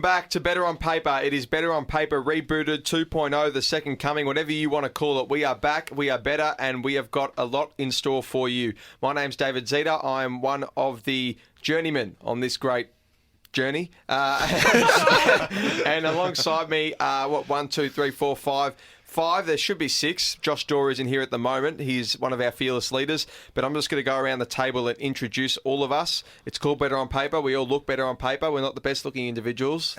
Welcome back to Better on Paper. It is Better on Paper rebooted 2.0, the second coming, whatever you want to call it. We are back, we are better, and we have got a lot in store for you. My name's David Zeta. I am one of the journeymen on this great journey. And alongside me, 1, 2, 3, 4, 5. There should be 6. Josh Dorr is in here at the moment. He's one of our fearless leaders. But I'm just going to go around the table and introduce all of us. It's called Better on Paper. We all look better on paper. We're not the best looking individuals.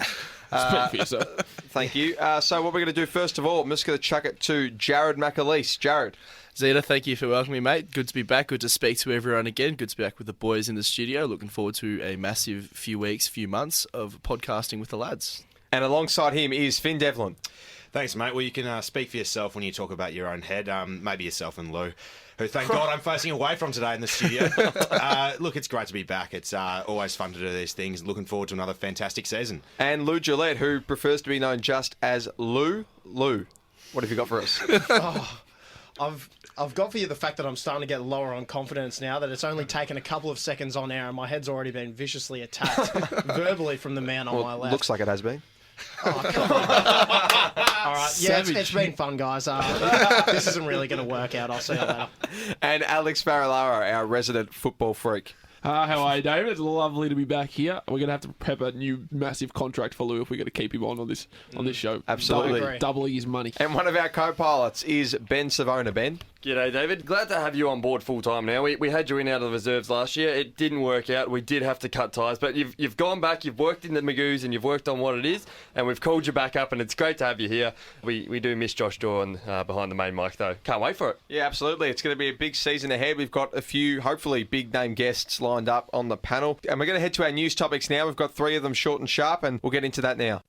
Thank you. So what we're going to do first of all, I'm just going to chuck it to Jared McAleese. Jared. Zeta, thank you for welcoming me, mate. Good to be back. Good to speak to everyone again. Good to be back with the boys in the studio. Looking forward to a massive few weeks, few months of podcasting with the lads. And alongside him is Finn Devlin. Thanks, mate. Well, you can speak for yourself when you talk about your own head. Maybe yourself and Lou, who, thank God, I'm facing away from today in the studio. Look, it's great to be back. It's always fun to do these things. Looking forward to another fantastic season. And Lou Gillette, who prefers to be known just as Lou. Lou, what have you got for us? I've got for you the fact that I'm starting to get lower on confidence now, that it's only taken a couple of seconds on air and my head's already been viciously attacked verbally from the man on my left. Looks like it has been. Oh, come on. All right, yeah, it's been fun, guys. This isn't really going to work out. I'll see you later. And Alex Farilaro, our resident football freak. How are you, David? It's lovely to be back here. We're going to have to prep a new massive contract for Lou if we're going to keep him on this show. Absolutely. Doubling his money. And one of our co-pilots is Ben Savona. Ben? G'day, David. Glad to have you on board full-time now. We had you in out of the reserves last year. It didn't work out. We did have to cut ties. But you've gone back, you've worked in the Magoos, and you've worked on what it is, and we've called you back up, and it's great to have you here. We do miss Josh Dorr behind the main mic, though. Can't wait for it. Yeah, absolutely. It's going to be a big season ahead. We've got a few, hopefully, big-name guests lined up on the panel. And we're going to head to our news topics now. We've got 3 of them short and sharp, and we'll get into that now.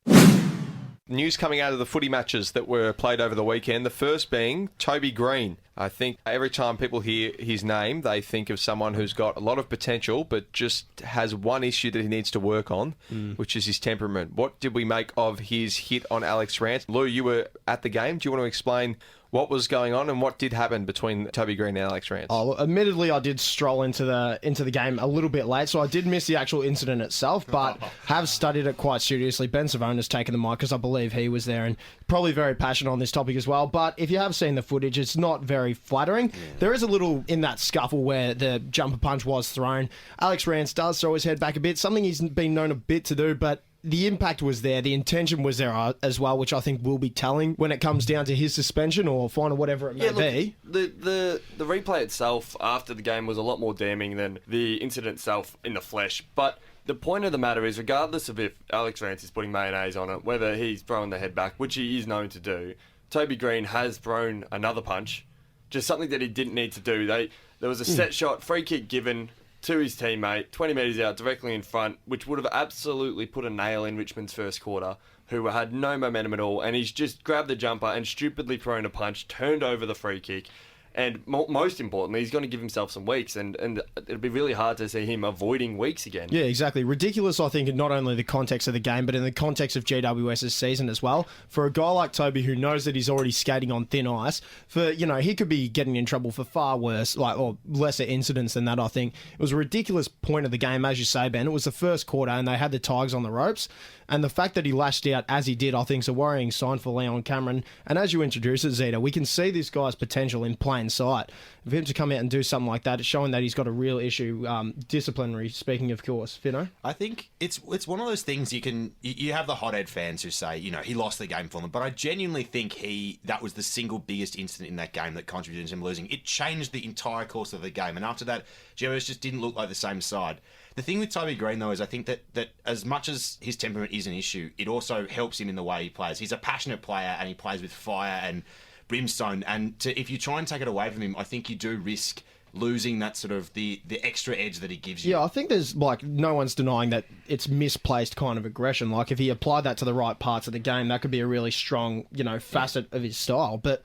News coming out of the footy matches that were played over the weekend. The first being Toby Green. I think every time people hear his name, they think of someone who's got a lot of potential, but just has one issue that he needs to work on, which is his temperament. What did we make of his hit on Alex Rance? Lou, you were at the game. Do you want to explain what was going on and what did happen between Toby Green and Alex Rance? Oh, admittedly, I did stroll into the game a little bit late, so I did miss the actual incident itself, but have studied it quite seriously. Ben Savona's taken the mic because I believe he was there and probably very passionate on this topic as well. But if you have seen the footage, it's not very flattering. Yeah. There is a little in that scuffle where the jumper punch was thrown. Alex Rance does throw his head back a bit, something he's been known a bit to do, but the impact was there, the intention was there as well, which I think will be telling when it comes down to his suspension or fine or whatever it may be. The replay itself after the game was a lot more damning than the incident itself in the flesh. But the point of the matter is, regardless of if Alex Rance is putting mayonnaise on it, whether he's throwing the head back, which he is known to do, Toby Green has thrown another punch, just something that he didn't need to do. There was a set shot, free kick given to his teammate, 20 metres out, directly in front, which would have absolutely put a nail in Richmond's first quarter, who had no momentum at all, and he's just grabbed the jumper and stupidly thrown a punch, turned over the free kick, and most importantly, he's going to give himself some weeks, and it'll be really hard to see him avoiding weeks again. Yeah, exactly. Ridiculous, I think, in not only the context of the game, but in the context of GWS's season as well. For a guy like Toby who knows that he's already skating on thin ice, he could be getting in trouble for far worse, or lesser incidents than that, I think. It was a ridiculous point of the game, as you say, Ben. It was the first quarter, and they had the Tigers on the ropes. And the fact that he lashed out as he did, I think, is a worrying sign for Leon Cameron. And as you introduce it, Zeta, we can see this guy's potential in plain sight. For him to come out and do something like that, it's showing that he's got a real issue, disciplinary, speaking of course. Finno? I think it's one of those things you have the hothead fans who say, he lost the game for them. But I genuinely think that was the single biggest incident in that game that contributed to him losing. It changed the entire course of the game. And after that, GWS just didn't look like the same side. The thing with Toby Green, though, is I think that as much as his temperament is an issue, it also helps him in the way he plays. He's a passionate player and he plays with fire and brimstone. And if you try and take it away from him, I think you do risk losing that sort of the extra edge that he gives you. Yeah, I think there's no one's denying that it's misplaced kind of aggression. Like if he applied that to the right parts of the game, that could be a really strong, facet of his style. But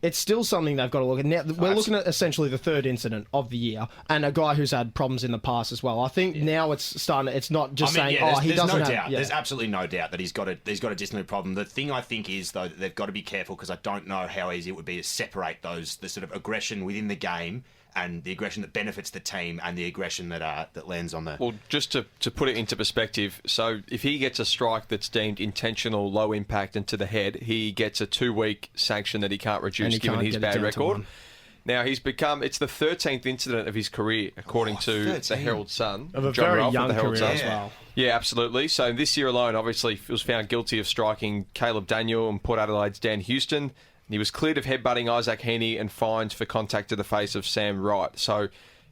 it's still something they've got to look at. Now, we're looking at essentially the third incident of the year and a guy who's had problems in the past as well. I think now it's starting. It's not just he doesn't have. Yeah. There's absolutely no doubt that he's got a disciplinary problem. The thing I think is though that they've got to be careful because I don't know how easy it would be to separate the sort of aggression within the game and the aggression that benefits the team and the aggression that lands on the... Well, just to put it into perspective, so if he gets a strike that's deemed intentional, low impact and to the head, he gets a 2-week sanction that he can't And reduce he given can't his get it bad down to record. one. Now, it's the 13th incident of his career, according to the 13. Herald Sun. Of a John very Ralph young the Herald career Sun. as well. Yeah, absolutely. So this year alone, obviously, he was found guilty of striking Caleb Daniel and Port Adelaide's Dan Houston. And he was cleared of headbutting Isaac Heaney and fined for contact to the face of Sam Wright. So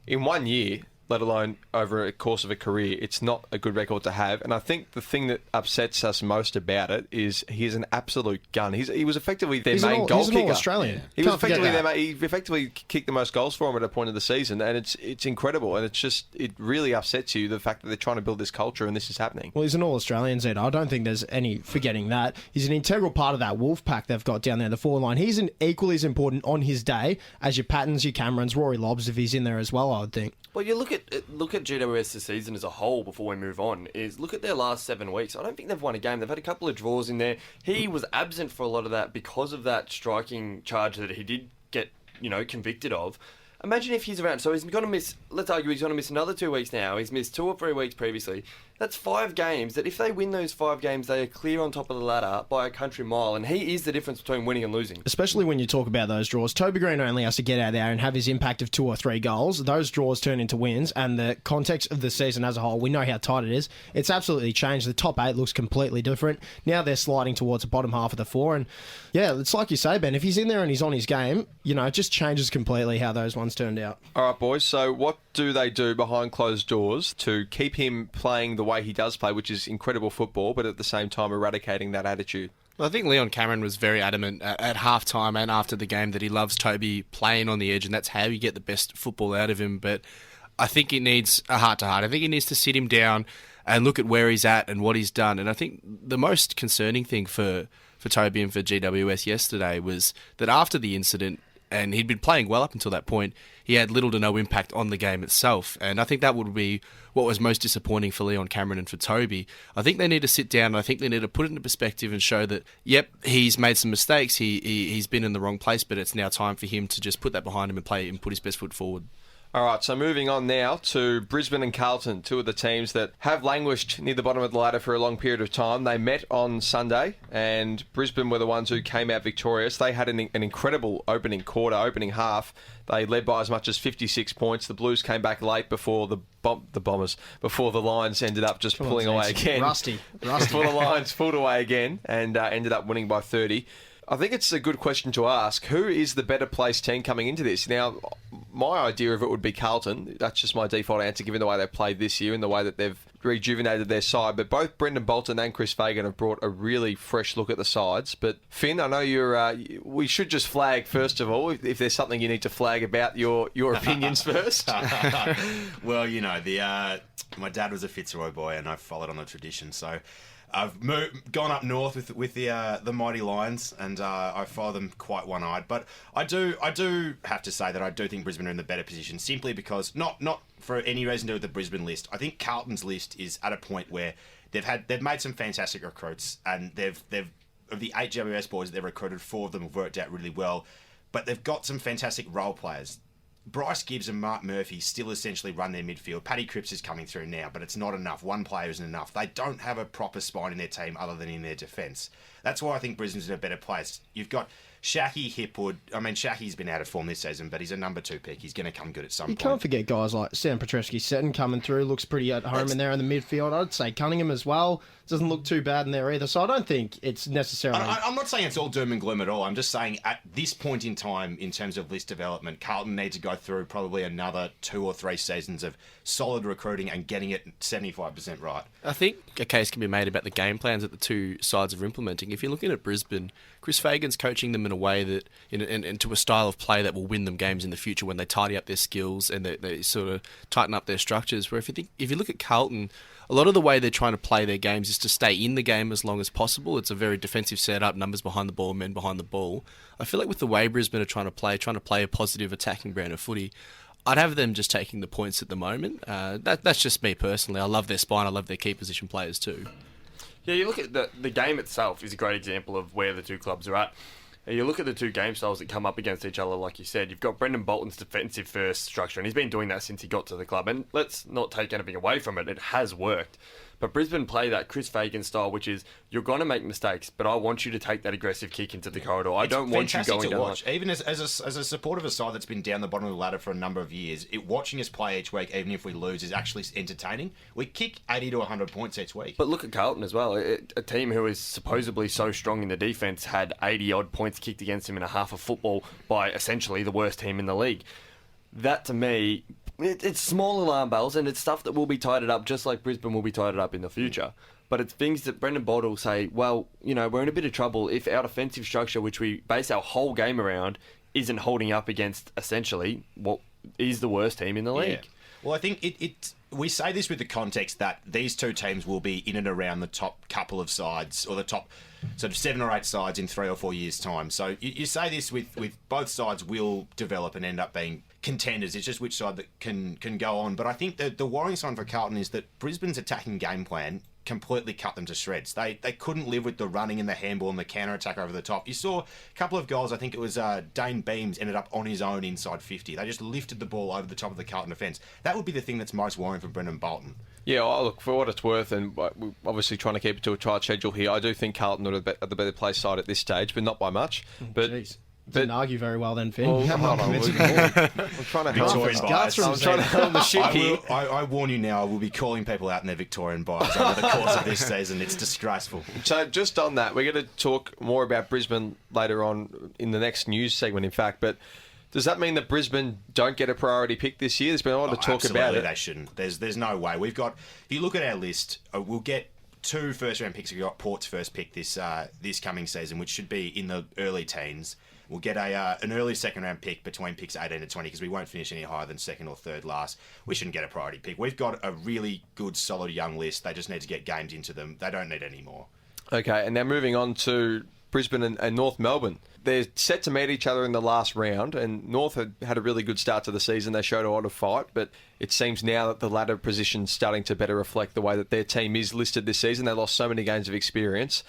in 1 year, let alone over a course of a career, it's not a good record to have. And I think the thing that upsets us most about it is he's an absolute gun. He was effectively their main goal He's an kicker. All-Australian. He was Can't forget effectively that. he effectively kicked the most goals for him at a point of the season, and it's incredible. And it really upsets you the fact that they're trying to build this culture and this is happening. Well, he's an All-Australian, Zed. I don't think there's any forgetting that. He's an integral part of that Wolf pack they've got down there, the forward line. He's equally as important on his day as your Pattons, your Camerons, Rory Lobbs, if he's in there as well, I would think. Well, you look at GWS this season as a whole before we move on. Look at their last 7 weeks. I don't think they've won a game. They've had a couple of draws in there. He was absent for a lot of that because of that striking charge that he did get, convicted of. Imagine if he's around. So he's going to miss. Let's argue he's going to miss another 2 weeks now. He's missed 2 or 3 weeks previously. That's 5 games. That if they win those 5 games, they are clear on top of the ladder by a country mile. And he is the difference between winning and losing. Especially when you talk about those draws. Toby Green only has to get out there and have his impact of 2 or 3 goals. Those draws turn into wins, and the context of the season as a whole, we know how tight it is. It's absolutely changed. The top 8 looks completely different. Now they're sliding towards the bottom half of the 4, and yeah, it's like you say, Ben, if he's in there and he's on his game, it just changes completely how those ones turned out. All right, boys. So what do they do behind closed doors to keep him playing the way he does play, which is incredible football, but at the same time eradicating that attitude? Well, I think Leon Cameron was very adamant at halftime and after the game that he loves Toby playing on the edge, and that's how you get the best football out of him. But I think it needs a heart-to-heart. I think he needs to sit him down and look at where he's at and what he's done. And I think the most concerning thing for Toby and for GWS yesterday was that after the incident, and he'd been playing well up until that point, he had little to no impact on the game itself. And I think that would be what was most disappointing for Leon Cameron and for Toby. I think they need to sit down and I think they need to put it into perspective and show that, yep, he's made some mistakes, he's been in the wrong place, but it's now time for him to just put that behind him and play and put his best foot forward. All right, so moving on now to Brisbane and Carlton, 2 of the teams that have languished near the bottom of the ladder for a long period of time. They met on Sunday, and Brisbane were the ones who came out victorious. They had an incredible opening half. They led by as much as 56 points. The Blues came back late before the Bombers, before the Lions ended up just pulling away again. Rusty. Before the Lions pulled away again and ended up winning by 30. I think it's a good question to ask. Who is the better placed team coming into this? Now, my idea of it would be Carlton. That's just my default answer, given the way they've played this year and the way that they've rejuvenated their side. But both Brendan Bolton and Chris Fagan have brought a really fresh look at the sides. But Finn, I know we should just flag first of all if there's something you need to flag about your opinions first. Well, my dad was a Fitzroy boy, and I followed on the tradition, so I've gone up north with the mighty Lions, and I follow them quite one-eyed. But I do have to say that I do think Brisbane are in the better position, simply because not for any reason to do with the Brisbane list. I think Carlton's list is at a point where they've made some fantastic recruits, and they've of the 8 GWS boys that they've recruited, 4 of them have worked out really well, but they've got some fantastic role players. Bryce Gibbs and Mark Murphy still essentially run their midfield. Paddy Cripps is coming through now, but it's not enough. One player isn't enough. They don't have a proper spine in their team other than in their defence. That's why I think Brisbane's in a better place. You've got Shaki, Hipwood. I mean, Shaki's been out of form this season, but he's a number 2 pick. He's going to come good at some point. You can't forget guys like Sam Petrescu-Seton coming through. Looks pretty at home in there in the midfield. I'd say Cunningham as well. Doesn't look too bad in there either. So I don't think it's necessarily... I'm not saying it's all doom and gloom at all. I'm just saying at this point in time, in terms of list development, Carlton needs to go through probably another 2 or 3 seasons of solid recruiting and getting it 75% right. I think a case can be made about the game plans that the two sides are implementing. If you're looking at Brisbane, Chris Fagan's coaching them in a way that, into a style of play that will win them games in the future when they tidy up their skills and they sort of tighten up their structures. Where if you look at Carlton, a lot of the way they're trying to play their games is to stay in the game as long as possible. It's a very defensive setup, numbers behind the ball, men behind the ball. I feel like with the way Brisbane are trying to play a positive attacking brand of footy, I'd have them just taking the points at the moment. That's just me personally. I love their spine. I love their key position players too. Yeah, you look at the game itself is a great example of where the two clubs are at. And you look at the two game styles that come up against each other, like you said, you've got Brendan Bolton's defensive first structure, and he's been doing that since he got to the club. And let's not take anything away from it. It has worked. But Brisbane play that Chris Fagan style, which is you're going to make mistakes, but I want you to take that aggressive kick into the corridor. I don't want you going to down. watch. Even as a supporter of a side that's been down the bottom of the ladder for a number of years, watching us play each week, even if we lose, is actually entertaining. We kick 80 to 100 points each week. But look at Carlton as well. A team who is supposedly so strong in the defence had 80-odd points kicked against them in a half of football by essentially the worst team in the league. That, to me, it's small alarm bells, and it's stuff that will be tidied up just like Brisbane will be tidied up in the future. But it's things that Brendan Bolton will say, well, we're in a bit of trouble if our defensive structure, which we base our whole game around, isn't holding up against essentially what is the worst team in the league. Yeah. Well, I think we say this with the context that these two teams will be in and around the top couple of sides, or the top sort of 7 or 8 sides in 3 or 4 years' time. So you say this with both sides will develop and end up being contenders. It's just which side that can go on. But I think the worrying sign for Carlton is that Brisbane's attacking game plan completely cut them to shreds. They couldn't live with the running and the handball and the counter-attack over the top. You saw a couple of goals, I think it was Dane Beams ended up on his own inside 50. They just lifted the ball over the top of the Carlton defence. That would be the thing that's most worrying for Brendan Bolton. Yeah, look, for what it's worth, and we're obviously trying to keep it to a tight schedule here, I do think Carlton are the better place side at this stage, but not by much. But Jeez. Didn't argue very well then, Finn. Well, hold on, I'm trying to help. Victorian bias. I'm trying to help the ship here. I warn you now, I will be calling people out in their Victorian bias over the course of this season. It's disgraceful. So just on that, we're going to talk more about Brisbane later on in the next news segment, in fact, but does that mean that Brisbane don't get a priority pick this year? There's been a lot of talk about it. They shouldn't. There's no way. We've got, if you look at our list, we'll get 2 first-round picks. We've got Port's first pick this coming season, which should be in the early teens. We'll get an early second-round pick between picks 18 to 20 because we won't finish any higher than second or third last. We shouldn't get a priority pick. We've got a really good, solid young list. They just need to get games into them. They don't need any more. Okay, and now moving on to Brisbane and North Melbourne. They're set to meet each other in the last round, and North had a really good start to the season. They showed a lot of fight, but it seems now that the ladder position's starting to better reflect the way that their team is listed this season. They lost so many games of experience.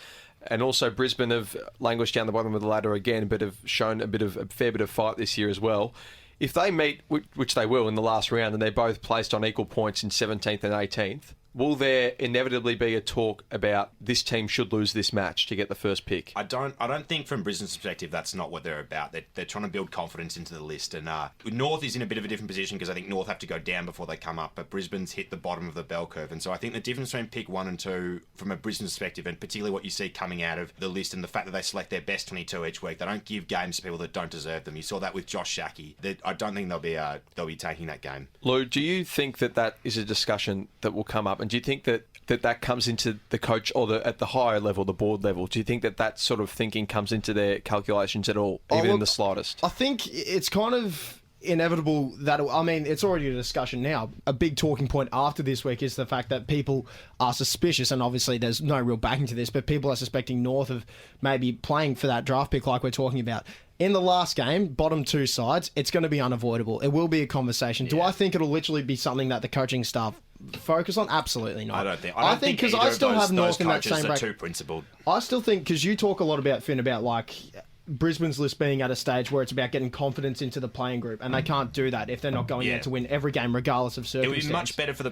And also Brisbane have languished down the bottom of the ladder again, but have shown a fair bit of fight this year as well. If they meet, which they will in the last round, and they're both placed on equal points in 17th and 18th, will there inevitably be a talk about this team should lose this match to get the first pick? I don't think from Brisbane's perspective that's not what they're about. They're trying to build confidence into the list, and North is in a bit of a different position because I think North have to go down before they come up, but Brisbane's hit the bottom of the bell curve, and so I think the difference between pick 1 and 2 from a Brisbane perspective, and particularly what you see coming out of the list and the fact that they select their best 22 each week, they don't give games to people that don't deserve them. You saw that with Josh Shackey. I don't think they'll be taking that game. Lou, do you think that is a discussion that will come up, and do you think that comes into the coach or at the higher level, the board level? Do you think that sort of thinking comes into their calculations at all, even in the slightest? I think it's kind of inevitable that, it's already a discussion now. A big talking point after this week is the fact that people are suspicious, and obviously there's no real backing to this, but people are suspecting North of maybe playing for that draft pick like we're talking about. In the last game, bottom 2 sides, it's going to be unavoidable. It will be a conversation. Do I think it'll literally be something that the coaching staff focus on? Absolutely not. I think because I still have North in that same bracket. bracket. Too principled. I still think, because you talk a lot about, Finn, about like Brisbane's list being at a stage where it's about getting confidence into the playing group, and they can't do that if they're not going out to win every game, regardless of It circumstances. would be much better for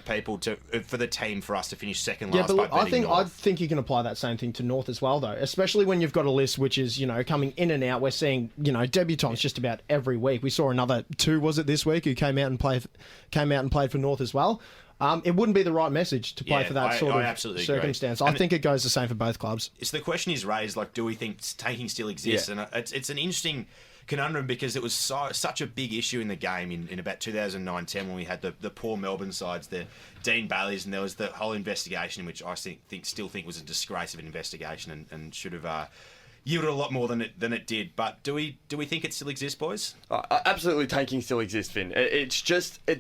the team for us to finish second Yeah, last. but look, by I beating North. think you can apply that same thing to North as well, though. Especially when you've got a list which is coming in and out. We're seeing debutants just about every week. We saw another 2, was it this week, who came out and played for North as well. It wouldn't be the right message to play for that sort of absolutely circumstance. Agree. I think it goes the same for both clubs. So the question is raised, like, do we think tanking still exists? Yeah. And it's an interesting conundrum because it was such a big issue in the game in about 2009-10 when we had the poor Melbourne sides, the Dean Baileys, and there was the whole investigation, which I still think was a disgrace of an investigation and should have yielded a lot more than it did. But do we think it still exists, boys? Absolutely, tanking still exists, Finn. It's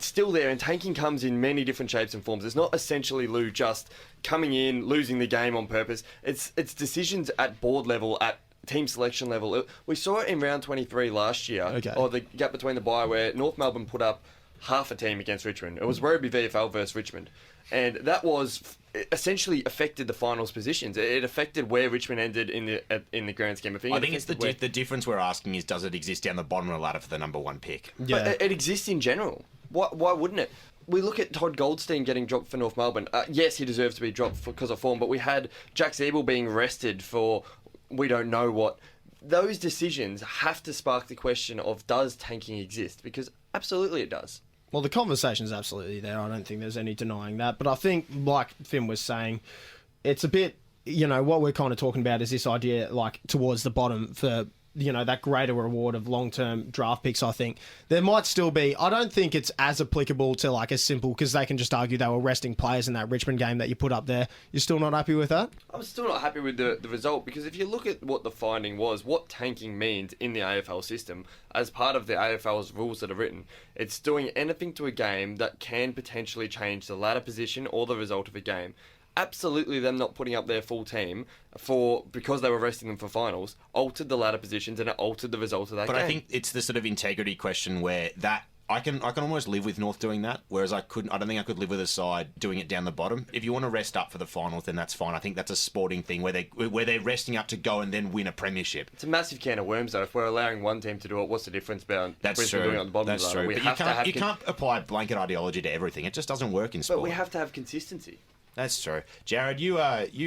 still there, and tanking comes in many different shapes and forms. It's not essentially, Lou, just coming in, losing the game on purpose. It's decisions at board level, at team selection level. We saw it in round 23 last year, or the gap between the bye, where North Melbourne put up half a team against Richmond. It was Rugby VFL versus Richmond. And that was it essentially affected the finals positions. It affected where Richmond ended in the grand scheme of things. I think it's the difference we're asking is, does it exist down the bottom of the ladder for the number one pick? Yeah. But it exists in general. Why wouldn't it? We look at Todd Goldstein getting dropped for North Melbourne. Yes, he deserves to be dropped because of form, but we had Jack Zeeble being rested for we don't know what. Those decisions have to spark the question of, does tanking exist? Because absolutely it does. Well, the conversation's absolutely there. I don't think there's any denying that. But I think, like Finn was saying, it's a bit, what we're kind of talking about is this idea, like, towards the bottom for, that greater reward of long-term draft picks, I think. There might still be, I don't think it's as applicable to, like, as simple, because they can just argue they were resting players in that Richmond game that you put up there. You're still not happy with that? I'm still not happy with the result, because if you look at what the finding was, what tanking means in the AFL system, as part of the AFL's rules that are written, it's doing anything to a game that can potentially change the ladder position or the result of a game. Absolutely, them not putting up their full team because they were resting them for finals altered the ladder positions and it altered the result of that game. But I think it's the sort of integrity question where that I can almost live with North doing that, whereas I don't think I could live with a side doing it down the bottom. If you want to rest up for the finals, then that's fine. I think that's a sporting thing where they're resting up to go and then win a premiership. It's a massive can of worms, though. If we're allowing one team to do it, what's the difference about That's true. doing it on the bottom That's of the ladder? true. But you can't apply blanket ideology to everything. It just doesn't work in sport. But we have to have consistency. That's true. Jared, you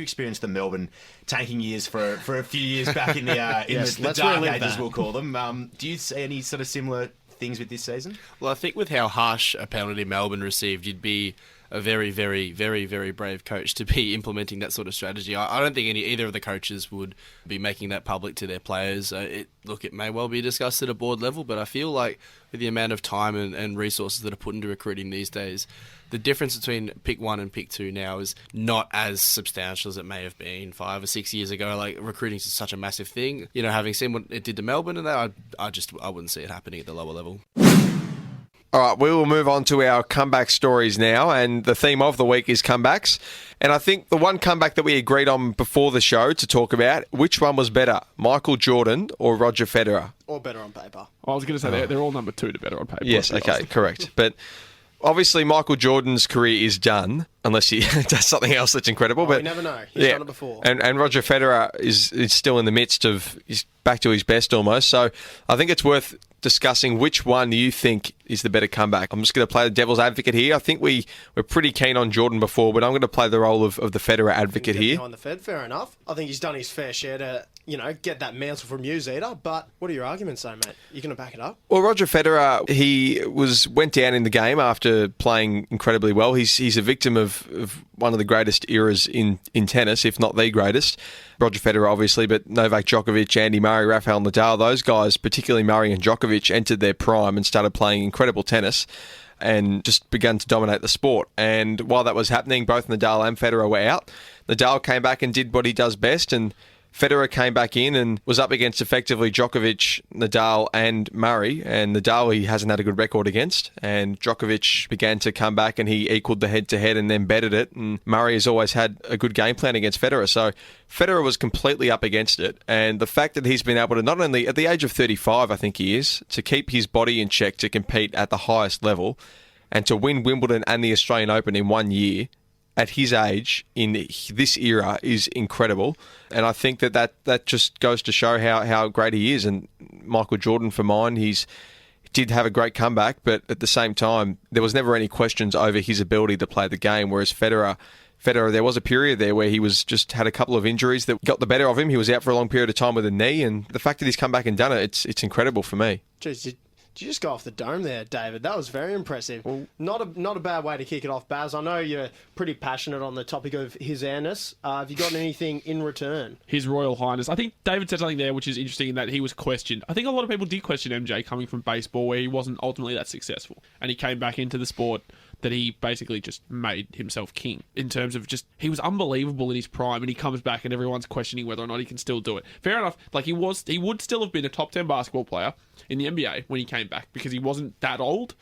experienced the Melbourne tanking years for a few years back in the the dark ages, we'll call them. Do you see any sort of similar things with this season? Well, I think with how harsh a penalty Melbourne received, you'd be a very, very, very, very brave coach to be implementing that sort of strategy. I don't think either of the coaches would be making that public to their players. It may well be discussed at a board level, but I feel like with the amount of time and resources that are put into recruiting these days, the difference between pick 1 and pick 2 now is not as substantial as it may have been 5 or 6 years ago. Like, recruiting is such a massive thing. Having seen what it did to Melbourne and that, I wouldn't see it happening at the lower level. All right, we will move on to our comeback stories now, and the theme of the week is comebacks. And I think the one comeback that we agreed on before the show to talk about, which one was better, Michael Jordan or Roger Federer? Or better on paper. I was going to say they're all number 2 to better on paper. Yes, okay, correct. But obviously, Michael Jordan's career is done, unless he does something else that's incredible. But you never know. He's done it before. And Roger Federer is still in the midst of, he's back to his best almost. So I think it's worth discussing which one you think is the better comeback. I'm just going to play the devil's advocate here. I think we're pretty keen on Jordan before, but I'm going to play the role of the Federer advocate here. Behind the Fed, fair enough. I think he's done his fair share to, get that mantle from you, Zeta. But what are your arguments, though, mate? You going to back it up? Well, Roger Federer, he went down in the game after playing incredibly well. He's a victim of one of the greatest eras in tennis, if not the greatest. Roger Federer, obviously, but Novak Djokovic, Andy Murray, Rafael Nadal, those guys, particularly Murray and Djokovic, entered their prime and started playing incredible tennis and just began to dominate the sport. And while that was happening, both Nadal and Federer were out. Nadal came back and did what he does best, and Federer came back in and was up against effectively Djokovic, Nadal and Murray. And Nadal he hasn't had a good record against. And Djokovic began to come back and he equaled the head-to-head and then bettered it. And Murray has always had a good game plan against Federer. So Federer was completely up against it. And the fact that he's been able to, not only at the age of 35, I think he is, to keep his body in check to compete at the highest level and to win Wimbledon and the Australian Open in 1 year, at his age, in this era, is incredible. And I think that just goes to show how great he is. And Michael Jordan, for mine, he did have a great comeback, but at the same time, there was never any questions over his ability to play the game, whereas Federer, there was a period there where he was just had a couple of injuries that got the better of him. He was out for a long period of time with a knee, and the fact that he's come back and done it, it's incredible for me. Jeez, did you just go off the dome there, David? That was very impressive. Well, not a bad way to kick it off, Baz. I know you're pretty passionate on the topic of His Airness. Have you got anything in return? His Royal Highness. I think David said something there which is interesting in that he was questioned. I think a lot of people did question MJ coming from baseball where he wasn't ultimately that successful. And he came back into the sport that he basically just made himself king in terms of just, he was unbelievable in his prime and he comes back and everyone's questioning whether or not he can still do it. Fair enough. Like he would still have been a top 10 basketball player in the NBA when he came back because he wasn't that old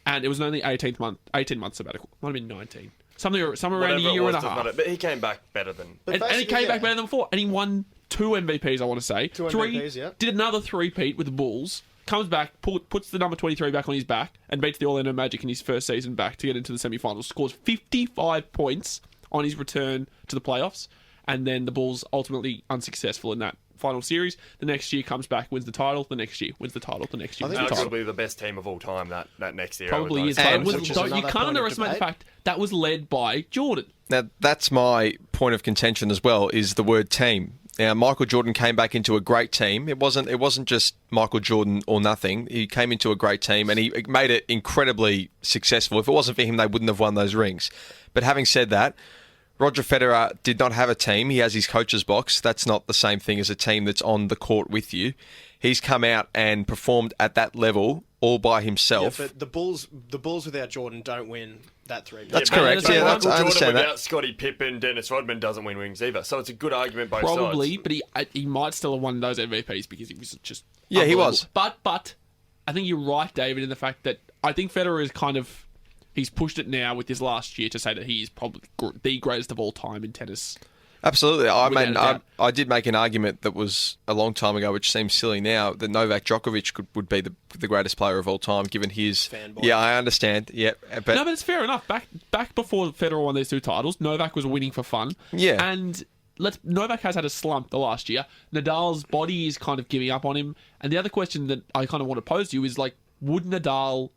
and it was only 18 months sabbatical. Might have been 19. Somewhere around a year and a half. But he came back better than... And he came back better than before. And he won 2 MVPs, I want to say. 2 MVPs, yeah. Did another 3-peat with the Bulls. Comes back, puts the number 23 back on his back, and beats the Orlando Magic in his first season back to get into the semi-finals. Scores 55 points on his return to the playoffs, and then the Bulls ultimately unsuccessful in that final series. The next year comes back, wins the title. The next year wins the title. The next year wins the That's title. going to be the best team of all time that next year. Probably is. And But which is you another can't point of underestimate the debate. fact that was led by Jordan. Now, that's my point of contention as well, is the word team. Now, Michael Jordan came back into a great team. It wasn't just Michael Jordan or nothing. He came into a great team and he made it incredibly successful. If it wasn't for him, they wouldn't have won those rings. But having said that, Roger Federer did not have a team. He has his coach's box. That's not the same thing as a team that's on the court with you. He's come out and performed at that level all by himself. Yeah, but the Bulls without Jordan don't win that three. That's Yeah, correct. but Yeah, Michael I understand Jordan that. without Scottie Pippen, Dennis Rodman doesn't win rings either. So it's a good argument both Probably, sides. but he might still have won those MVPs because he was just Yeah, he was. But I think you're right, David, in the fact that I think Federer is kind of he's pushed it now with his last year to say that he is probably the greatest of all time in tennis. Absolutely. Without a doubt. I did make an argument that was a long time ago, which seems silly now, that Novak Djokovic would be the greatest player of all time, given his... Fanboy. Yeah, I understand. Yeah, but... No, but it's fair enough. Back before Federer won these two titles, Novak was winning for fun. Yeah. And Novak has had a slump the last year. Nadal's body is kind of giving up on him. And the other question that I kind of want to pose to you is, like, would Nadal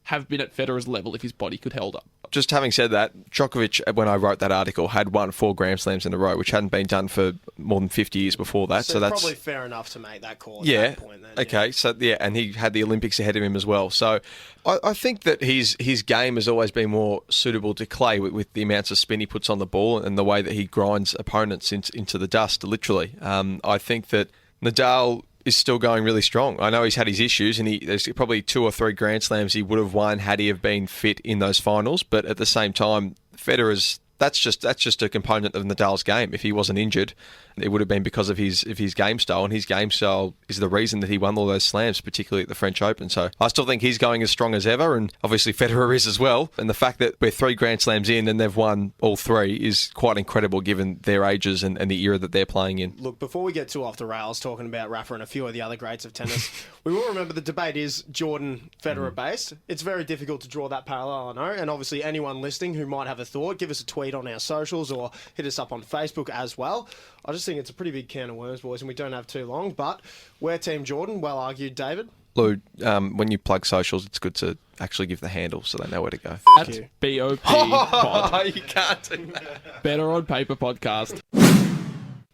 have been at Federer's level if his body could held up? Just having said that, Djokovic, when I wrote that article, had won 4 Grand Slams in a row, which hadn't been done for more than 50 years before that. So So it's that's probably fair enough to make that call at yeah. that point. Then, Okay. So yeah, and he had the Olympics ahead of him as well. So I think that his game has always been more suitable to clay with the amounts of spin he puts on the ball and the way that he grinds opponents into the dust, literally. I think that Nadal is still going really strong. I know he's had his issues, and there's probably 2 or 3 Grand Slams he would have won had he have been fit in those finals. But at the same time, Federer's that's just a component of Nadal's game. If he wasn't injured, it would have been because of his game style, and his game style is the reason that he won all those slams, particularly at the French Open. So I still think he's going as strong as ever, and obviously Federer is as well. And the fact that we're 3 Grand Slams in and they've won all 3 is quite incredible given their ages and the era that they're playing in. Look, before we get too off the rails talking about Rafa and a few of the other greats of tennis, we will remember the debate is Jordan-Federer based. It's very difficult to draw that parallel, I know, and obviously anyone listening who might have a thought, give us a tweet on our socials or hit us up on Facebook as well. I just think it's a pretty big can of worms, boys, and we don't have too long, but we're Team Jordan. Well argued, David. Lou, when you plug socials, it's good to actually give the handle so they know where to go. At you. BOP Pod. You can't do that. Better on Paper podcast.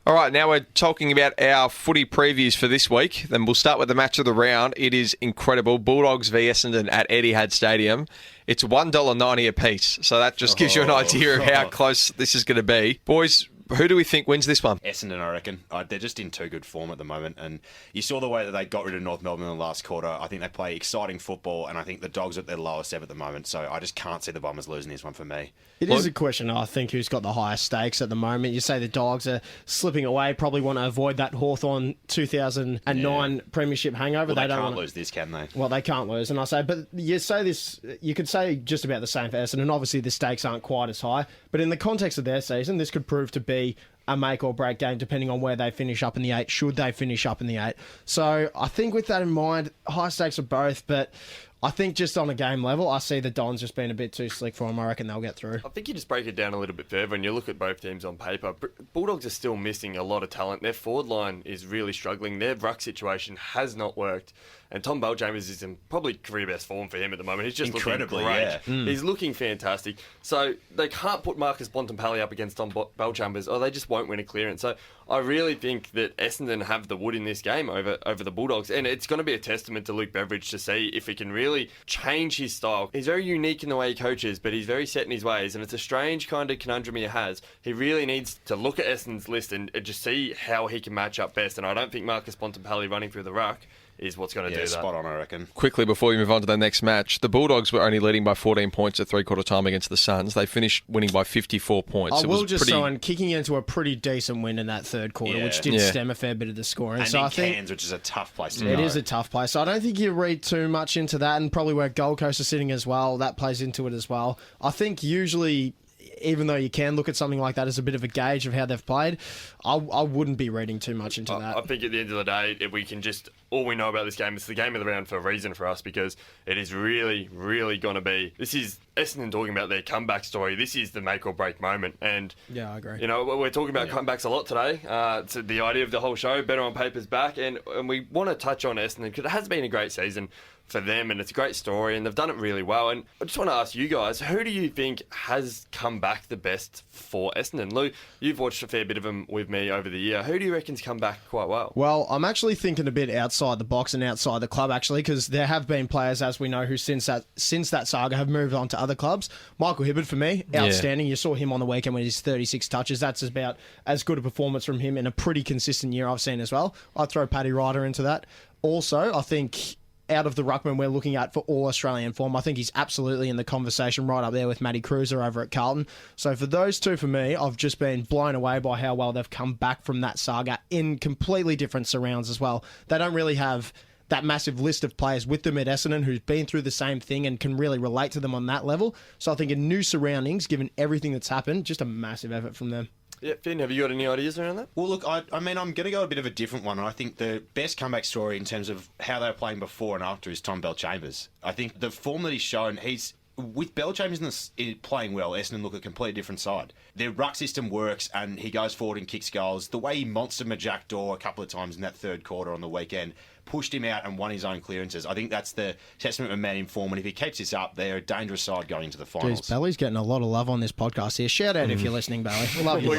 All right, now we're talking about our footy previews for this week. Then we'll start with the match of the round. It is incredible. Bulldogs v Essendon at Etihad Stadium. It's $1.90 a piece, so that just gives you an idea of how close this is going to be. Boys, who do we think wins this one? Essendon, I reckon. They're just in too good form at the moment, and you saw the way that they got rid of North Melbourne in the last quarter. I think they play exciting football, and I think the Dogs are at their lowest ebb at the moment, so I just can't see the Bombers losing this one for me. It is a question, I think, who's got the highest stakes at the moment. You say the Dogs are slipping away, probably want to avoid that Hawthorn 2009 premiership hangover. Well, they don't can't wanna... lose this, can they? Well, they can't lose, and I say, but you say this, you could say just about the same for Essendon. Obviously, the stakes aren't quite as high, but in the context of their season, this could prove to be a make or break game depending on where they finish up in the 8, should they finish up in the 8. So I think with that in mind, high stakes are both, but I think just on a game level, I see the Dons just being a bit too slick for them. I reckon they'll get through. I think you just break it down a little bit further and you look at both teams on paper. Bulldogs are still missing a lot of talent. Their forward line is really struggling. Their ruck situation has not worked. And Tom Belchambers is in probably career best form for him at the moment. He's just Incredibly, looking great. yeah. He's looking fantastic. So they can't put Marcus Bontempelli up against Tom Belchambers or they just won't win a clearance. So I really think that Essendon have the wood in this game over the Bulldogs. And it's going to be a testament to Luke Beveridge to see if he can really change his style. He's very unique in the way he coaches, but he's very set in his ways. And it's a strange kind of conundrum he has. He really needs to look at Essendon's list and just see how he can match up best. And I don't think Marcus Bontempelli running through the ruck is what's going to do that. Spot on, I reckon. Quickly, before we move on to the next match, the Bulldogs were only leading by 14 points at three-quarter time against the Suns. They finished winning by 54 points. I It will was just pretty... say, and kicking into a pretty decent win in that third quarter, Yeah. which did Yeah. stem a fair bit of the scoring. And So in I think Cairns, which is a tough place to it go. is a tough place. So I don't think you read too much into that, and probably where Gold Coast are sitting as well, that plays into it as well. I think usually, even though you can look at something like that as a bit of a gauge of how they've played, I wouldn't be reading too much into that. I think at the end of the day, if we can just, all we know about this game, it's the game of the round for a reason for us because it is really, really going to be, this is Essendon talking about their comeback story, this is the make or break moment. And Yeah, I agree. you know, we're talking about comebacks a lot today. It's the idea of the whole show, better on paper's back, and we want to touch on Essendon because it has been a great season for them, and it's a great story, and they've done it really well. And I just want to ask you guys, who do you think has come back the best for Essendon? Lou, you've watched a fair bit of them with me over the year. Who do you reckon's come back quite well? Well, I'm actually thinking a bit outside the box and outside the club, actually, because there have been players, as we know, who since that saga have moved on to other clubs. Michael Hibberd, for me, outstanding. You saw him on the weekend with his 36 touches. That's about as good a performance from him in a pretty consistent year I've seen as well. I'd throw Paddy Ryder into that. Also, I think out of the ruckman we're looking at for all Australian form, I think he's absolutely in the conversation right up there with Matty Cruiser over at Carlton. So for those two, for me, I've just been blown away by how well they've come back from that saga in completely different surrounds as well. They don't really have that massive list of players with them at Essendon who's been through the same thing and can really relate to them on that level. So I think in new surroundings, given everything that's happened, just a massive effort from them. Yeah, Finn, have you got any ideas around that? Well, look, I mean, I'm going to go a bit of a different one. I think the best comeback story in terms of how they were playing before and after is Tom Bell-Chambers. I think the form that he's shown, with Bell-Chambers playing well, Essendon look a completely different side. Their ruck system works, and he goes forward and kicks goals. The way he monstered Jack Daw a couple of times in that third quarter on the weekend, pushed him out and won his own clearances. I think that's the testament of man in form, and if he keeps this up, they're a dangerous side going into the finals. Jeez, Bally's getting a lot of love on this podcast here. Shout out if you're listening, Bally. We love you.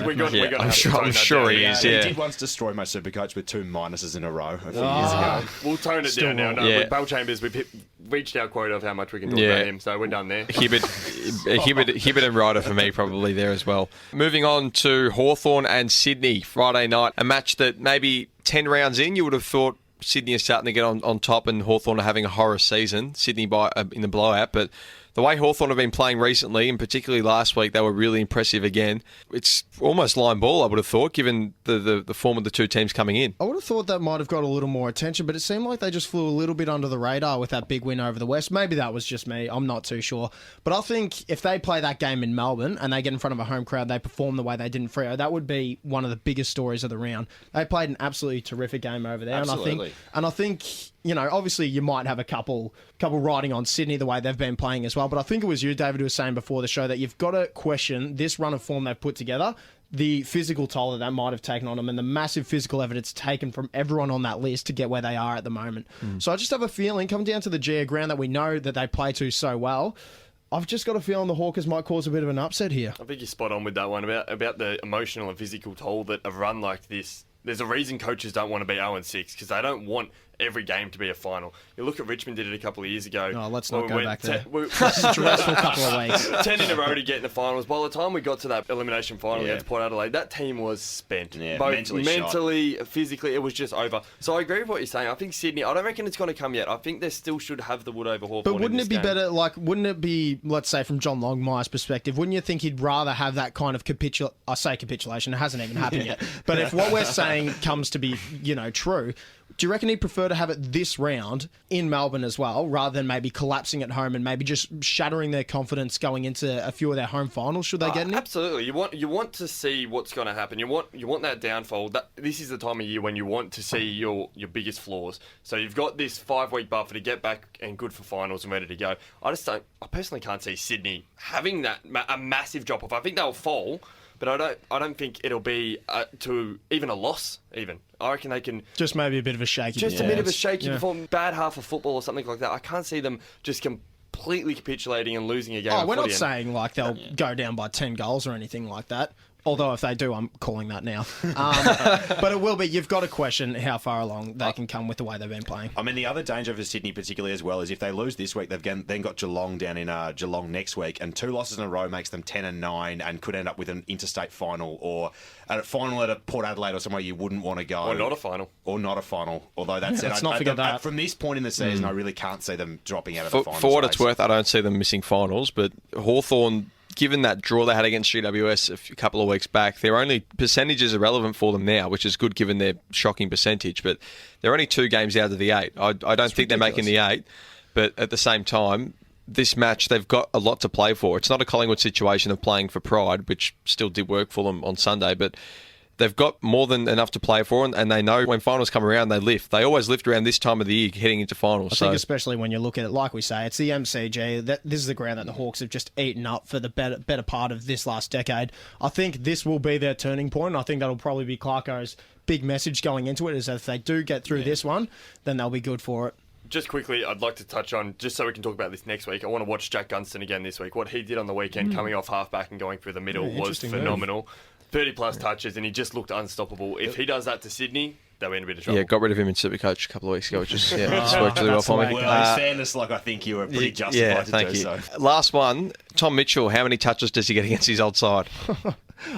I'm sure he is. He Yeah, did once destroy my Supercoach with 2 minuses in a row a few years ago. We'll tone it down now. No, Yeah. with Bell Chambers, we've reached our quota of how much we can talk about him, so we're done there. Hibberd and Ryder for me probably there as well. Moving on to Hawthorn and Sydney Friday night, a match that maybe 10 rounds in you would have thought Sydney is starting to get on top and Hawthorn are having a horror season. Sydney in the blowout, but the way Hawthorn have been playing recently, and particularly last week, they were really impressive again. It's almost line ball, I would have thought, given the form of the two teams coming in. I would have thought that might have got a little more attention, but it seemed like they just flew a little bit under the radar with that big win over the West. Maybe that was just me. I'm not too sure. But I think if they play that game in Melbourne and they get in front of a home crowd, they perform the way they did in Freo, that would be one of the biggest stories of the round. They played an absolutely terrific game over there. Absolutely. And I think you know, obviously you might have a couple riding on Sydney the way they've been playing as well. But I think it was you, David, who was saying before the show that you've got to question this run of form they've put together, the physical toll that might have taken on them and the massive physical effort it's taken from everyone on that list to get where they are at the moment. So I just have a feeling, coming down to the GA ground that we know that they play to so well, I've just got a feeling the Hawkers might cause a bit of an upset here. I think you're spot on with that one about the emotional and physical toll that a run like this. There's a reason coaches don't want to be 0-6 because they don't want every game to be a final. You look at Richmond did it a couple of years ago. No, let's not go back there. Stressful couple of weeks. 10 in a row to get in the finals. By the time we got to that elimination final against Port Adelaide, that team was spent. Yeah, both mentally, physically, it was just over. So I agree with what you're saying. I think Sydney, I don't reckon it's going to come yet. I think they still should have the wood over Hawthorn. But wouldn't it be better, wouldn't it be, let's say from John Longmire's perspective, wouldn't you think he'd rather have that kind of capitulation, it hasn't even happened yet. But if what we're saying comes to be, true, do you reckon he'd prefer to have it this round in Melbourne as well, rather than maybe collapsing at home and maybe just shattering their confidence going into a few of their home finals? Should they get in? Absolutely. You want to see what's going to happen. You want that downfall. This is the time of year when you want to see your biggest flaws. So you've got this 5-week buffer to get back and good for finals and ready to go. I personally can't see Sydney having that a massive drop off. I think they'll fall. But I don't think it'll be to even a loss. Even I reckon they can just maybe a bit of a shaky, a bit of a shaky performance, bad half of football or something like that. I can't see them just completely capitulating and losing a game. Oh, we're not saying they'll go down by 10 goals or anything like that. Although if they do, I'm calling that now. But it will be. You've got to question how far along they can come with the way they've been playing. I mean, the other danger for Sydney particularly as well is if they lose this week, they've then got Geelong down in Geelong next week, and 2 losses in a row makes them 10-9 and could end up with an interstate final or a final at a Port Adelaide or somewhere you wouldn't want to go. Or not a final. Although that said, let's not forget that. From this point in the season, I really can't see them dropping out of the finals. For what it's worth, I don't see them missing finals, but Hawthorn, given that draw they had against GWS a couple of weeks back, their only percentages are relevant for them now, which is good given their shocking percentage. But they're only 2 games out of the 8. I don't think they're making the 8. But at the same time, this match, they've got a lot to play for. It's not a Collingwood situation of playing for pride, which still did work for them on Sunday. But they've got more than enough to play for, and they know when finals come around, they lift. They always lift around this time of the year heading into finals. I think especially when you look at it, like we say, it's the MCG. This is the ground that the Hawks have just eaten up for the better part of this last decade. I think this will be their turning point. I think that'll probably be Clarko's big message going into it, is that if they do get through this one, then they'll be good for it. Just quickly, I'd like to touch on, just so we can talk about this next week, I want to watch Jack Gunston again this week. What he did on the weekend, coming off halfback and going through the middle, was interesting phenomenal. 30-plus touches, and he just looked unstoppable. If he does that to Sydney, they'll be in a bit of trouble. Yeah, got rid of him in Supercoach a couple of weeks ago, which just, just worked really well for me. Well, in fairness, I think you were pretty justified to do so. Last one, Tom Mitchell, how many touches does he get against his old side?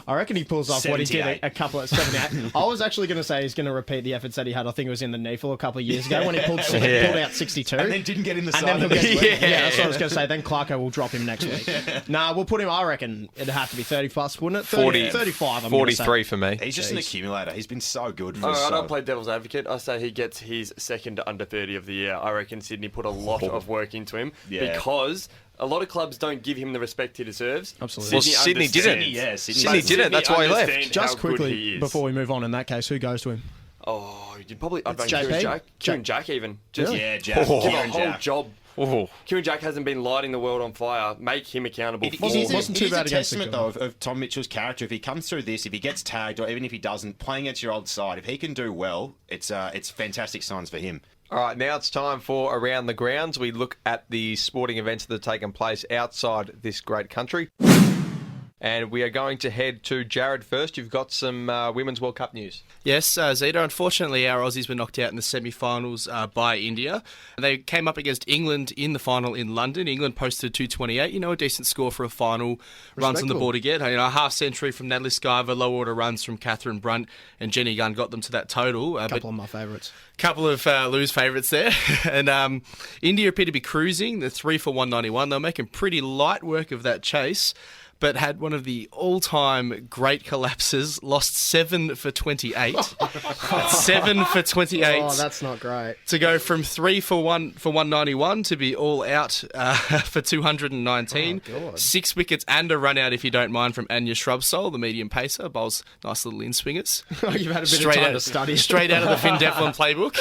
I reckon he pulls off what he did a couple of 78. I was actually going to say he's going to repeat the efforts that he had. I think it was in the NEFL a couple of years ago when he pulled out 62. And then didn't get in the side. And then he'll get that's what I was going to say. Then Clarko will drop him next week. Nah, we'll put him, I reckon it'd have to be 30 plus, wouldn't it? 35, I'm 43 for me. He's just an accumulator. He's been so good for I don't play devil's advocate. I say he gets his second under 30 of the year. I reckon Sydney put a lot of work into him because a lot of clubs don't give him the respect he deserves. Absolutely. Well, Sydney didn't. Sydney didn't. That's why he left. Just quickly, before we move on in that case, who goes to him? Oh, you'd probably... I'd JP? Kieran Jack even. Really? Yeah, Jack. Give a whole job. Oh. Kieran Jack hasn't been lighting the world on fire. Make him accountable. It is a testament, though, of Tom Mitchell's character. If he comes through this, if he gets tagged, or even if he doesn't, playing against your old side, if he can do well, it's fantastic signs for him. All right, now it's time for Around the Grounds. We look at the sporting events that have taken place outside this great country. And we are going to head to Jared first. You've got some Women's World Cup news. Yes, Zeta, unfortunately our Aussies were knocked out in the semi-finals by India. They came up against England in the final in London. England posted 228, a decent score for a final. Runs on the board again. A half century from Natalie Skyver, low order runs from Catherine Brunt and Jenny Gunn got them to that total. A couple of my favourites. Couple of Lou's favourites there. And India appear to be cruising. They're 3 for 191. They're making pretty light work of that chase, but had one of the all-time great collapses, lost 7 for 28. 7 for 28. Oh, that's not great. To go from 3 for 191 to be all out for 219. Oh, God. 6 wickets and a run out, if you don't mind, from Anya Shrubsole, the medium pacer. Bowls nice little in-swingers. You've had a bit of time to study. Straight out of the Finn Devlin playbook.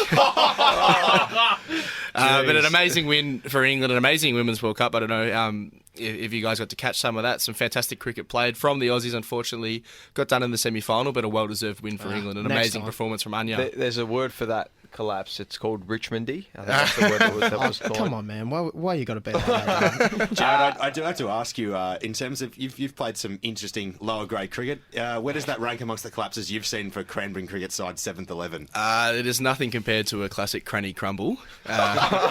But an amazing win for England, an amazing Women's World Cup. I don't know if you guys got to catch some of that. Some fantastic cricket played from the Aussies, unfortunately. Got done in the semi-final, but a well-deserved win for England. An amazing performance from Anya. There's a word for that collapse. It's called Richmondy. I think that's the word that was called. Come on, man. Why you got to be like that? Jared, I do have to ask you, in terms of, you've played some interesting lower-grade cricket. Where does that rank amongst the collapses you've seen for Cranbourne cricket side 7th 11? It is nothing compared to a classic cranny crumble. But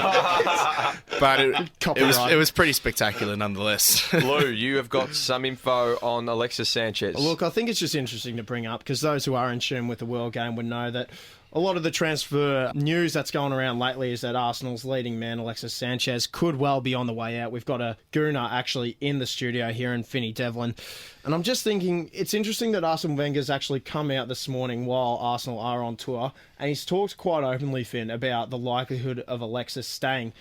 it was pretty spectacular nonetheless. Lou, you have got some info on Alexis Sanchez. Look, I think it's just interesting to bring up, because those who are in tune with the World Game would know that a lot of the transfer news that's going around lately is that Arsenal's leading man, Alexis Sanchez, could well be on the way out. We've got a Guna actually in the studio here in Finney Devlin. And I'm just thinking, it's interesting that Arsene Wenger's actually come out this morning while Arsenal are on tour, and he's talked quite openly, Finn, about the likelihood of Alexis staying.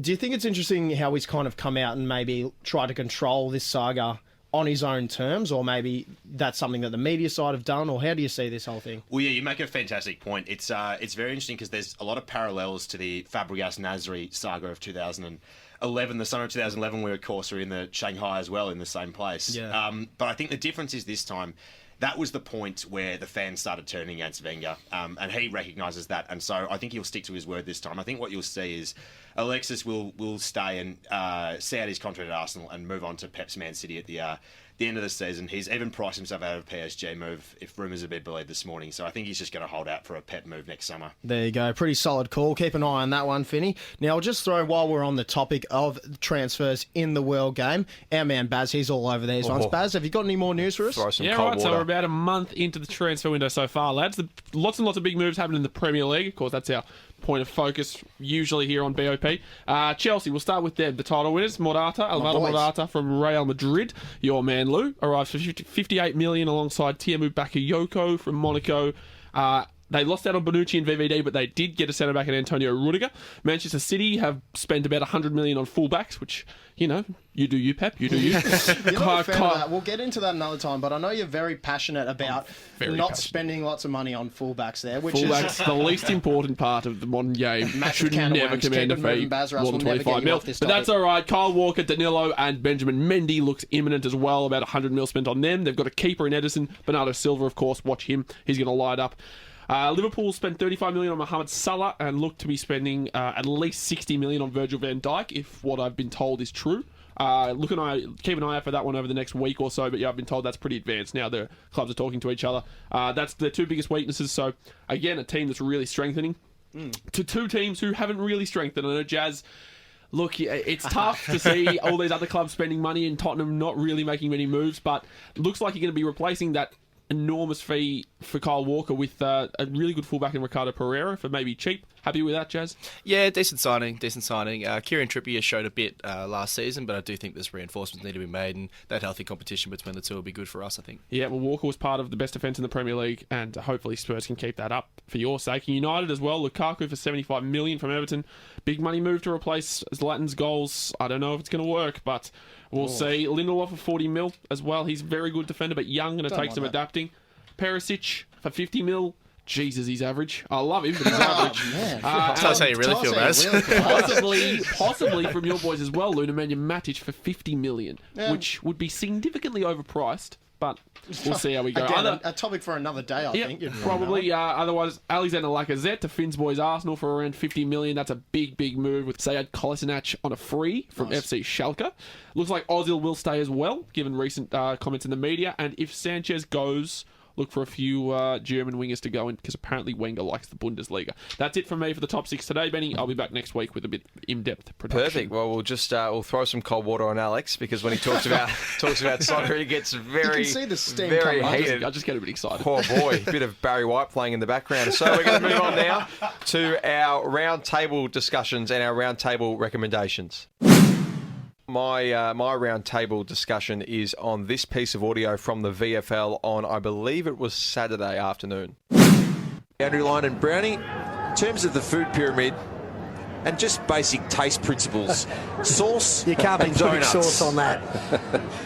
Do you think it's interesting how he's kind of come out and maybe tried to control this saga on his own terms, or maybe that's something that the media side have done, or how do you see this whole thing? Well, yeah, you make a fantastic point. It's very interesting because there's a lot of parallels to the Fabregas Nasri saga of 2011, the summer of 2011, where of course we're in the Shanghai as well, in the same place. Yeah. But I think the difference is this time, that was the point where the fans started turning against Wenger, and he recognises that, and so I think he'll stick to his word this time. I think what you'll see is Alexis will stay and see out his contract at Arsenal and move on to Pep's Man City at the end of the season. He's even priced himself out of a PSG move, if rumours are being believed this morning. So I think he's just going to hold out for a Pep move next summer. There you go. Pretty solid call. Keep an eye on that one, Finney. Now, I'll just throw, while we're on the topic of transfers in the World Game, our man Baz, he's all over these ones. Baz, have you got any more news for us? Throw some Yeah, cold right. So water. we're about a month into the transfer window so far, lads. Lots and lots of big moves happening in the Premier League. Of course, that's our point of focus usually here on BOP. Chelsea, we'll start with them. The title winners, Alvaro Morata from Real Madrid. Your man Lou arrives for 58 million alongside Tiamu Bakayoko from Monaco. They lost out on Bonucci and VVD, but they did get a centre-back in Antonio Rudiger. Manchester City have spent about 100 million on fullbacks, which, you know, you do you, Pep. You do you. You're not a fan of that. We'll get into that another time, but I know you're very passionate about spending lots of money on fullbacks there, which fullbacks, is the least important part of the modern game. Massive Should never command a fee more than 25 mil. But that's all right. Kyle Walker, Danilo, and Benjamin Mendy looks imminent as well. About 100 mil spent on them. They've got a keeper in Edison. Bernardo Silva, of course. Watch him. He's going to light up. Liverpool spent 35 million on Mohamed Salah and look to be spending at least 60 million on Virgil van Dijk, if what I've been told is true. Keep an eye out for that one over the next week or so, but yeah, I've been told that's pretty advanced now. The clubs are talking to each other. That's the two biggest weaknesses. So again, a team that's really strengthening to two teams who haven't really strengthened. I know Jazz. Look, it's tough to see all these other clubs spending money and Tottenham not really making many moves, but it looks like you're going to be replacing that enormous fee for Kyle Walker with a really good fullback in Ricardo Pereira for maybe cheap. Happy with that, Jazz? Yeah, decent signing. Kieran Trippier showed a bit last season, but I do think there's reinforcements need to be made, and that healthy competition between the two will be good for us, I think. Yeah, well, Walker was part of the best defence in the Premier League, and hopefully Spurs can keep that up for your sake. And United as well, Lukaku for 75 million from Everton. Big money move to replace Zlatan's goals. I don't know if it's going to work, but we'll see. Lindelof for 40 mil as well. He's a very good defender, but young, and it takes some adapting. Perisic for 50 mil. Jesus, he's average. I love him, but he's average. That's how you really feel, Maz. Possibly from your boys as well, Nemanja Matic for 50 million, which would be significantly overpriced. But we'll see how we go. Again, a topic for another day, I think. Probably. Otherwise, Alexander Lacazette to Finn's boys Arsenal for around 50 million. That's a big move with Sead Kolasinac on a free from FC Schalke. Looks like Ozil will stay as well, given recent comments in the media. And if Sanchez goes, look for a few German wingers to go in, because apparently Wenger likes the Bundesliga. That's it from me for the top six today, Benny. I'll be back next week with a bit in-depth production. Perfect. Well, we'll just we'll throw some cold water on Alex, because when he talks about soccer, he gets very, see the steam very coming. heated. I just get a bit excited. Poor boy. A bit of Barry White playing in the background. So we're going to move on now to our round table discussions and our round table recommendations. My round table discussion is on this piece of audio from the VFL on, I believe it was Saturday afternoon. Andrew Lyon and Brownie, in terms of the food pyramid and just basic taste principles, sauce you can't be and putting donuts. sauce on that.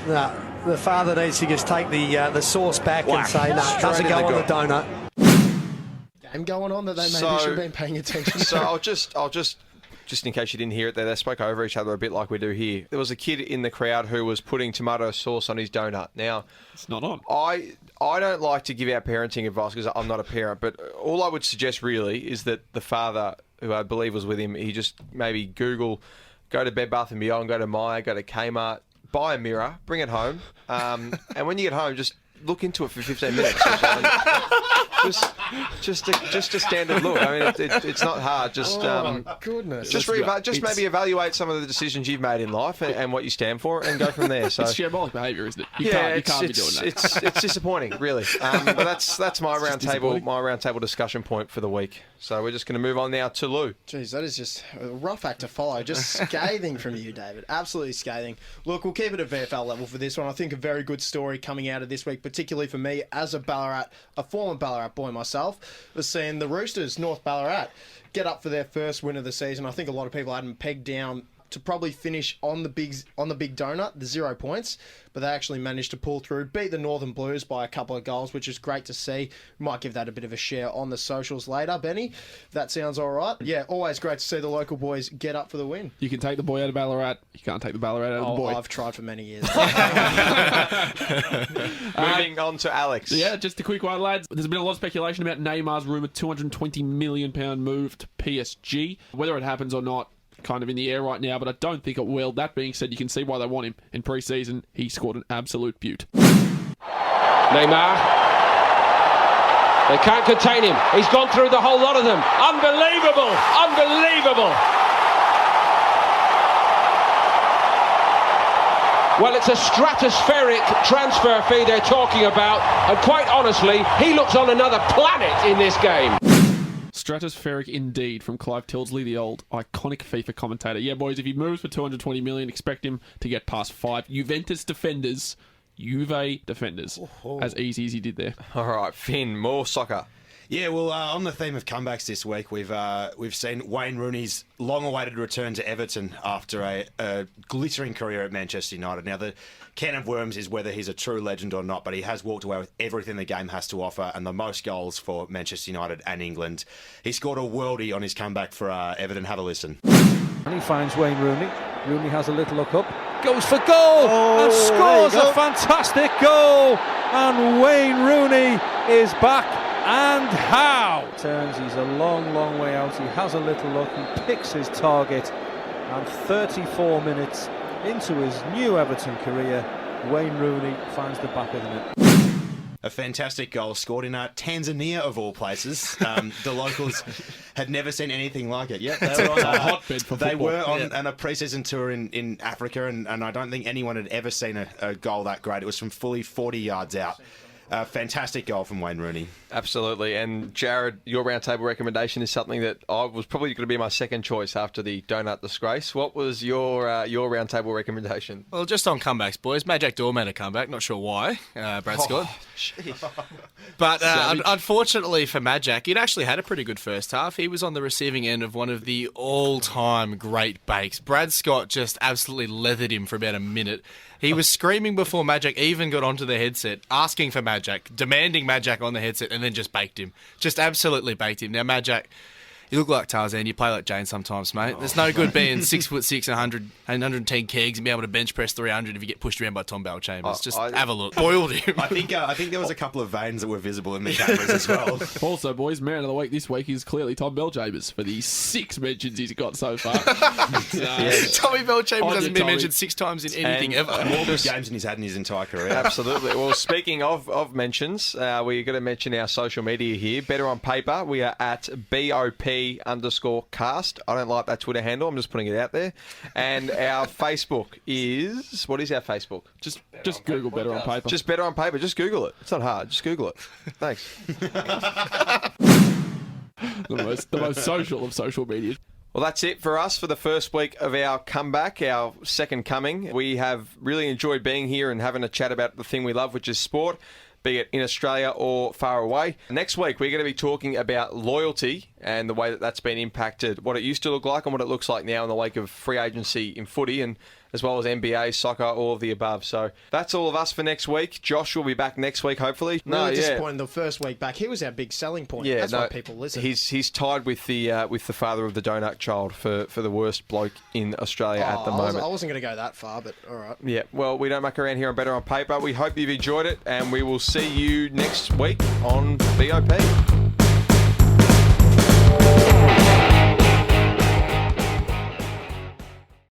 No, the father needs to just take the sauce back and say, no, it doesn't go on the donut. Game going on that they maybe should have been paying attention to. So I'll just in case you didn't hear it there, they spoke over each other a bit like we do here. There was a kid in the crowd who was putting tomato sauce on his donut. Now, It's not on. I don't like to give out parenting advice because I'm not a parent, but all I would suggest really is that the father, who I believe was with him, he just maybe go to Bed Bath & Beyond, go to Myer, go to Kmart, buy a mirror, bring it home, and when you get home, just look into it for 15 minutes. Just a standard look. I mean, it's not hard. Just Goodness. just maybe evaluate some of the decisions you've made in life and what you stand for, and go from there. So It's shambolic behaviour, isn't it? You can't be doing that. It's disappointing, really. But that's my round table discussion point for the week. So we're just going to move on now to Lou. Jeez, that is just a rough act to follow. Just scathing from you, David. Absolutely scathing. Look, we'll keep it at VFL level for this one. I think a very good story coming out of this week, particularly for me as a former Ballarat boy myself, was seeing the Roosters, North Ballarat, get up for their first win of the season. I think a lot of people had them pegged down to probably finish on the big donut, the 0 points, but they actually managed to pull through, beat the Northern Blues by a couple of goals, which is great to see. We might give that a bit of a share on the socials later, Benny. That sounds all right. Yeah, always great to see the local boys get up for the win. You can take the boy out of Ballarat. You can't take the Ballarat out of the boy. I've tried for many years. Moving on to Alex. Yeah, just a quick one, lads. There's been a lot of speculation about Neymar's rumoured £220 million move to PSG. Whether it happens or not, kind of in the air right now, but I don't think it will. That being said, you can see why they want him. In pre-season, he scored an absolute beaut. Neymar. They can't contain him. He's gone through the whole lot of them. Unbelievable! Unbelievable! Well, it's a stratospheric transfer fee they're talking about, and quite honestly, he looks on another planet in this game. Stratospheric indeed from Clive Tilsley, the old iconic FIFA commentator. Yeah, boys, if he moves for 220 million, expect him to get past 5 Juve defenders, as easy as he did there. All right, Finn, more soccer. Yeah, well, on the theme of comebacks this week, we've seen Wayne Rooney's long-awaited return to Everton after a glittering career at Manchester United. Now, the can of worms is whether he's a true legend or not, but he has walked away with everything the game has to offer and the most goals for Manchester United and England. He scored a worldie on his comeback for Everton. Have a listen. And he finds Wayne Rooney. Rooney has a little look up, goes for goal, and scores a fantastic goal. And Wayne Rooney is back, and how? Turns, he's a long, long way out. He has a little look, he picks his target, and 34 minutes into his new Everton career, Wayne Rooney finds the back of the net. A fantastic goal scored in Tanzania, of all places. The locals had never seen anything like it. Yep, they were on a hotbed for They football. were on a pre-season tour in Africa, and I don't think anyone had ever seen a goal that great. It was from fully 40 yards out. A fantastic goal from Wayne Rooney. Absolutely. And Jared, your roundtable recommendation is something that I was probably going to be my second choice after the donut disgrace. What was your roundtable recommendation? Well, just on comebacks, boys. Majak Daw made a comeback. Not sure why, Brad Scott. But unfortunately for Majak, he'd actually had a pretty good first half. He was on the receiving end of one of the all-time great bakes. Brad Scott just absolutely leathered him for about a minute. He was screaming before Majak even got onto the headset, asking for Majak, demanding Majak on the headset, and then just baked him. Just absolutely baked him. Now, Majak, you look like Tarzan. You play like Jane sometimes, mate. There's no good being 6'6", 110 kegs and be able to bench press 300 if you get pushed around by Tom Bell Chambers. Just have a look. Boiled him. I think there was a couple of veins that were visible in the cameras as well. Also, boys, man of the week this week is clearly Tom Bell-Chambers for the 6 mentions he's got so far. Tommy Bell Chambers On hasn't you, been Tommy. mentioned 6 times in anything ever. More good games than he's had in his entire career. Absolutely. Well, speaking of mentions, we're going to mention our social media here. Better on Paper, we are at BOP_cast. I don't like that Twitter handle. I'm just putting it out there. And our Facebook is... What is our Facebook? Just Google Better on Paper. Just Better on Paper. Just Google it. It's not hard. Just Google it. Thanks. the most social of social media. Well, that's it for us for the first week of our comeback, our second coming. We have really enjoyed being here and having a chat about the thing we love, which is sport, be it in Australia or far away. Next week, we're going to be talking about loyalty and the way that that's been impacted, what it used to look like and what it looks like now in the wake of free agency in footy, and as well as NBA, soccer, all of the above. So that's all of us for next week. Josh will be back next week, hopefully. Really disappointed the first week back. He was our big selling point. Yeah, that's why people listen. He's tied with the father of the donut child for the worst bloke in Australia at the moment. I wasn't going to go that far, but all right. Yeah, well, we don't muck around here on Better on Paper. We hope you've enjoyed it, and we will see you next week on BOP.